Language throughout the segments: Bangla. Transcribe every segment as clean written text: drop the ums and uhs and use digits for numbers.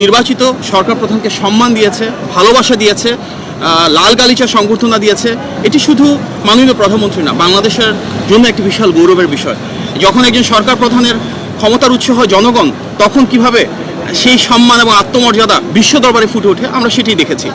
নির্বাচিত সরকার প্রধানকে সম্মান দিয়েছে, ভালোবাসা দিয়েছে, লাল গালিচা সংবর্ধনা দিয়েছে। এটি শুধু মাননীয় প্রধানমন্ত্রী না, বাংলাদেশের জন্য একটি বিশাল গৌরবের বিষয়। যখন একজন সরকার প্রধানের ক্ষমতার উৎস হয় জনগণ, তখন কিভাবে সেই সম্মান এবং আত্মমর্যাদা বিশ্ব দরবারে ফুটে ওঠে, আমরা সেটি দেখেছি।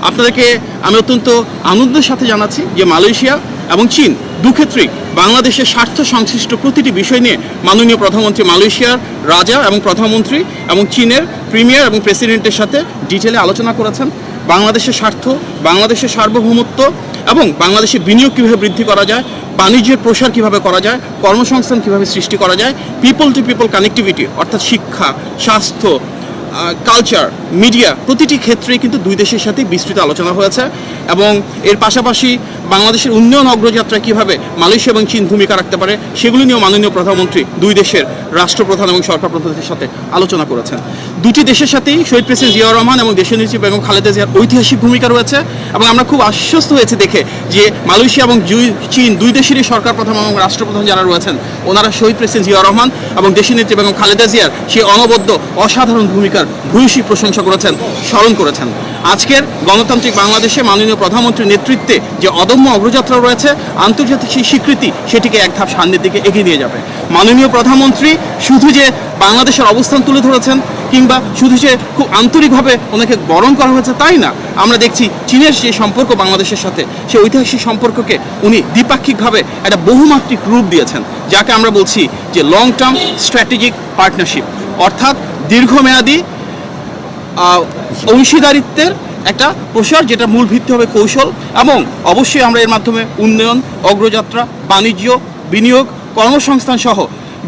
আপনাদেরকে আমি অত্যন্ত আনন্দের সাথে জানাচ্ছি যে মালয়েশিয়া এবং চীন দুক্ষেত্রেই বাংলাদেশের স্বার্থ সংশ্লিষ্ট প্রতিটি বিষয় নিয়ে মাননীয় প্রধানমন্ত্রী মালয়েশিয়ার রাজা এবং প্রধানমন্ত্রী এবং চীনের প্রিমিয়ার এবং প্রেসিডেন্টের সাথে ডিটেলে আলোচনা করেছেন। বাংলাদেশের স্বার্থ, বাংলাদেশের সার্বভৌমত্ব এবং বাংলাদেশের বিনিয়োগ কীভাবে বৃদ্ধি করা যায়, বাণিজ্যের প্রসার কীভাবে করা যায়, কর্মসংস্থান কীভাবে সৃষ্টি করা যায়, পিপল টু পিপল কানেক্টিভিটি অর্থাৎ শিক্ষা, স্বাস্থ্য, কালচার, মিডিয়া প্রতিটি ক্ষেত্রেই কিন্তু দুই দেশের সাথে বিস্তৃত আলোচনা হয়েছে। এবং এর পাশাপাশি বাংলাদেশের উন্নয়ন অগ্রযাত্রায় কীভাবে মালয়েশিয়া এবং চীন ভূমিকা রাখতে পারে সেগুলি নিয়েও মাননীয় প্রধানমন্ত্রী দুই দেশের রাষ্ট্রপ্রধান এবং সরকার প্রধানদের সাথে আলোচনা করেছেন। দুটি দেশের সাথেই শহীদ প্রেসিডেন্ট জিয়াউর রহমান এবং দেশনেত্রী বেগম খালেদা জিয়ার ঐতিহাসিক ভূমিকা রয়েছে। এবং আমরা খুব আশ্বস্ত হয়েছে দেখে যে মালয়েশিয়া এবং চীন দুই দেশেরই সরকার প্রধান এবং রাষ্ট্রপ্রধান যারা রয়েছেন, ওনারা শহীদ প্রেসিডেন্ট জিয়াউর রহমান এবং দেশনেত্রী বেগম খালেদা জিয়ার সেই অনবদ্য অসাধারণ ভূমিকার ভূয়সী প্রশংসা করেছেন, স্মরণ করেছেন। আজকের গণতান্ত্রিক বাংলাদেশে মাননীয় প্রধানমন্ত্রীর নেতৃত্বে যে অদম্য অগ্রযাত্রা রয়েছে, আন্তর্জাতিক সেই স্বীকৃতি সেটিকে এক ধাপ সামনের দিকে এগিয়ে নিয়ে যাবে। মাননীয় প্রধানমন্ত্রী শুধু যে বাংলাদেশের অবস্থান তুলে ধরেছেন কিংবা শুধু যে খুব আন্তরিকভাবে ওনাকে বরণ করা হয়েছে তাই না, আমরা দেখছি চীনের যে সম্পর্ক বাংলাদেশের সাথে, সেই ঐতিহাসিক সম্পর্ককে উনি দ্বিপাক্ষিকভাবে একটা বহুমাত্রিক রূপ দিয়েছেন, যাকে আমরা বলছি যে লং টার্ম স্ট্র্যাটেজিক পার্টনারশিপ, অর্থাৎ দীর্ঘমেয়াদী অংশীদারিত্বের একটা প্রসার, যেটা মূল ভিত্তি হবে কৌশল। এবং অবশ্যই আমরা এর মাধ্যমে উন্নয়ন, অগ্রযাত্রা, বাণিজ্য, বিনিয়োগ, কর্মসংস্থান সহ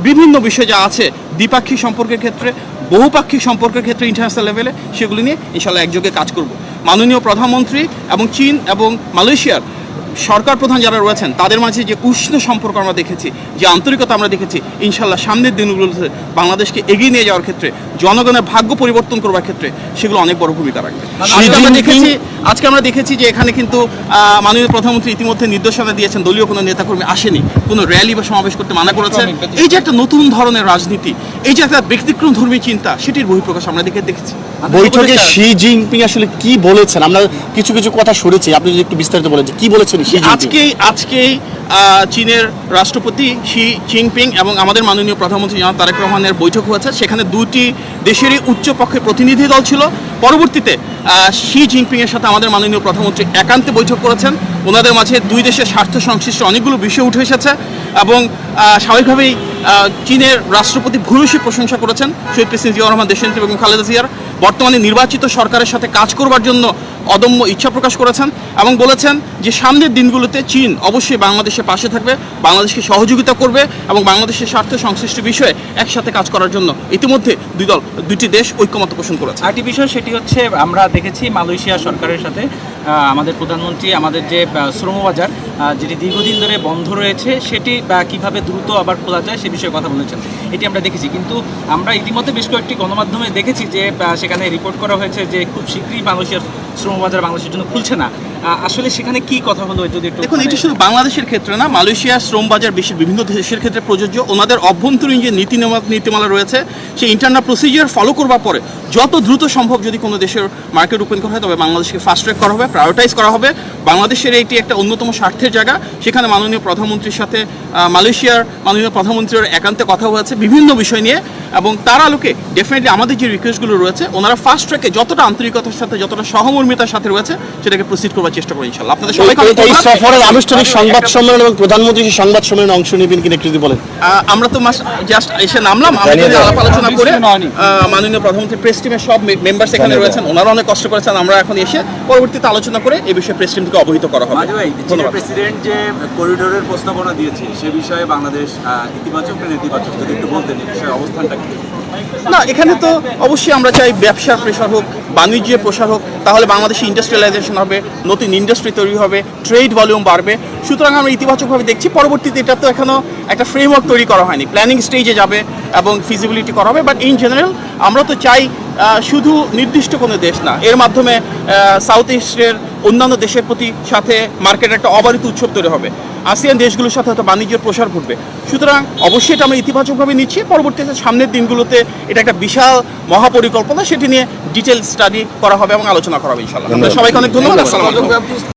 বিভিন্ন বিষয় যা আছে দ্বিপাক্ষিক সম্পর্কের ক্ষেত্রে, বহুপাক্ষিক সম্পর্কের ক্ষেত্রে ইন্টারন্যাশনাল লেভেলে, সেগুলি নিয়ে ইনশাআল্লাহ একযোগে কাজ করব। মাননীয় প্রধানমন্ত্রী এবং চীন এবং মালয়েশিয়ার সরকার প্রধান যারা রয়েছেন তাদের মাঝে যে উষ্ণ সম্পর্ক আমরা দেখেছি, যে আন্তরিকতা আমরা দেখেছি, ইনশাআল্লাহ সামনের দিনগুলোতে বাংলাদেশকে এগিয়ে নিয়ে যাওয়ার ক্ষেত্রে, জনগণের ভাগ্য পরিবর্তন করবার ক্ষেত্রে সেগুলো অনেক বড় ভূমিকা রাখবে। আজকে আমরা দেখেছি যে এখানে কিন্তু মাননীয় প্রধানমন্ত্রী ইতিমধ্যে নির্দেশনা দিয়েছেন, দলীয় কোনো নেতাকর্মী আসেনি, কোনো র্যালি বা সমাবেশ করতে মানা করেছেন। এই যে একটা নতুন ধরনের রাজনীতি, এই যে একটা ব্যতিক্রম ধর্মী চিন্তা, সেটির বহিঃপ্রকাশ আমরা দেখেছি। বৈঠকে শি জিনপিং আসলে কি বলেছেন? আমরা কিছু কিছু কথা শুনেছি, আপনি যদি একটু বিস্তারিত বলেন কি বলেছেন? আজকেই চীনের রাষ্ট্রপতি শি জিনপিং এবং আমাদের মাননীয় প্রধানমন্ত্রী জনাব তারেক রহমানের বৈঠক হয়েছে। সেখানে দুটি দেশেরই উচ্চপক্ষের প্রতিনিধি দল ছিল। পরবর্তীতে শি জিনপিংয়ের সাথে আমাদের মাননীয় প্রধানমন্ত্রী একান্তে বৈঠক করেছেন। ওনাদের মাঝে দুই দেশের স্বার্থ সংশ্লিষ্ট অনেকগুলো বিষয় উঠে এসেছে এবং স্বাভাবিকভাবেই চীনের রাষ্ট্রপতি ভূয়সী প্রশংসা করেছেন শহীদ প্রেসিডেন্ট জিয়াউর রহমান, দেশনেত্রী বেগম খালেদা জিয়ার বর্তমানে নির্বাচিত সরকারের সাথে কাজ করবার জন্য অদম্য ইচ্ছা প্রকাশ করেছেন এবং বলেছেন যে সামনের দিনগুলোতে চীন অবশ্যই বাংলাদেশের পাশে থাকবে, বাংলাদেশকে সহযোগিতা করবে এবং বাংলাদেশের স্বার্থ সংশ্লিষ্ট বিষয়ে একসাথে কাজ করার জন্য ইতিমধ্যে দুটি দেশ ঐক্যমত পোষণ করেছে। আরেকটি বিষয় সেটি হচ্ছে, আমরা দেখেছি মালয়েশিয়া সরকারের সাথে আমাদের প্রধানমন্ত্রী আমাদের যে শ্রমবাজার যেটি দীর্ঘদিন ধরে বন্ধ রয়েছে সেটি কিভাবে দ্রুত আবার খোলা যায় সে বিষয়ে কথা বলেছেন, এটি আমরা দেখেছি। কিন্তু আমরা ইতিমধ্যে বেশ কয়েকটি গণমাধ্যমে দেখেছি যে সেখানে রিপোর্ট করা হয়েছে যে খুব শীঘ্রই মালয়েশিয়ার শ্রমবাজার বাংলাদেশের জন্য খুলছে না। আসলে সেখানে কি কথা হলো যদি একটু দেখুন। এটি শুধু বাংলাদেশের ক্ষেত্রে না, মালয়েশিয়ার শ্রমবাজার বিশ্বের বিভিন্ন দেশের ক্ষেত্রে প্রযোজ্য। ওনাদের অভ্যন্তরীণ যে নীতিমালা রয়েছে, সেই ইন্টারনাল প্রসিজিওর ফলো করবার পরে যত দ্রুত সম্ভব যদি কোনো দেশের মার্কেট ওপেন করা হয়, তবে বাংলাদেশকে ফাস্ট ট্র্যাক করা হবে, প্রায়োরিটাইজ করা হবে। বাংলাদেশের এটি একটা অন্যতম স্বার্থের জায়গা। সেখানে মাননীয় প্রধানমন্ত্রীর সাথে মালয়েশিয়ার মাননীয় প্রধানমন্ত্রীর একান্তে কথা হয়েছে বিভিন্ন বিষয় নিয়ে, এবং তার আলোকে ডেফিনেটলি আমাদের যে রিকোয়েস্টগুলো রয়েছে ওনারা ফাস্ট ট্র্যাকে যতটা আন্তরিকতার সাথে, যতটা সহমর্মিতার সাথে রয়েছে সেটাকে প্রসিড করবার চেষ্টা করি ইনশাআল্লাহ। আপনাদের সবাইকে এই সফরের আনুষ্ঠানিক সংবাদ সম্মেলন এবং প্রধানমন্ত্রী সংবাদ সম্মেলনে অংশ নেবেন কিনা একটু যদি বলেন। আমরা তো জাস্ট এসে নামলাম, আমাদের আলাপ আলোচনা করে মাননীয় প্রধানমন্ত্রী প্রেস টিমের সব মেম্বার এখানে রয়েছেন, ওনারা অনেক কষ্ট করেছেন। আমরা এখন এসে পরবর্তীতে আলোচনা করে এই বিষয়ে প্রেস টিমকে অবহিত করা হবে। প্রেসিডেন্ট যে করিডোরের প্রস্তাবনা দিয়েছে সে বিষয়ে বাংলাদেশ ইতিবাচক না নেতিবাচক যদি একটু বলতেন, এই বিষয়ে অবস্থানটা কি? না, এখানে তো অবশ্যই আমরা চাই ব্যবসার প্রসার হোক, বাণিজ্যের প্রসার হোক, তাহলে বাংলাদেশে ইন্ডাস্ট্রিয়ালাইজেশন হবে, নতুন ইন্ডাস্ট্রি তৈরি হবে, ট্রেড ভলিউম বাড়বে। সুতরাং আমরা ইতিবাচকভাবে দেখছি। পরবর্তীতে এটা তো এখনও একটা ফ্রেমওয়ার্ক তৈরি করা হয়নি, প্ল্যানিং স্টেজে যাবে এবং ফিজিবিলিটি করা হবে। বাট ইন জেনারেল আমরা তো চাই শুধু নির্দিষ্ট কোনো দেশ না, এর মাধ্যমে সাউথ ইস্টের অন্যান্য দেশের প্রতি সাথে মার্কেটের একটা অবারিত উৎসব তৈরি হবে, আসিয়ান দেশগুলোর সাথে হয়তো বাণিজ্যের প্রসার ঘটবে। সুতরাং অবশ্যই এটা আমরা ইতিবাচকভাবে নিচ্ছি। পরবর্তীতে সামনের দিনগুলোতে এটা একটা বিশাল মহাপরিকল্পনা, সেটি নিয়ে ডিটেল স্টাডি করা হবে এবং আলোচনা করা হবে ইনশাআল্লাহ। আপনাদের সবাইকে অনেক ধন্যবাদ। আসসালামু আলাইকুম।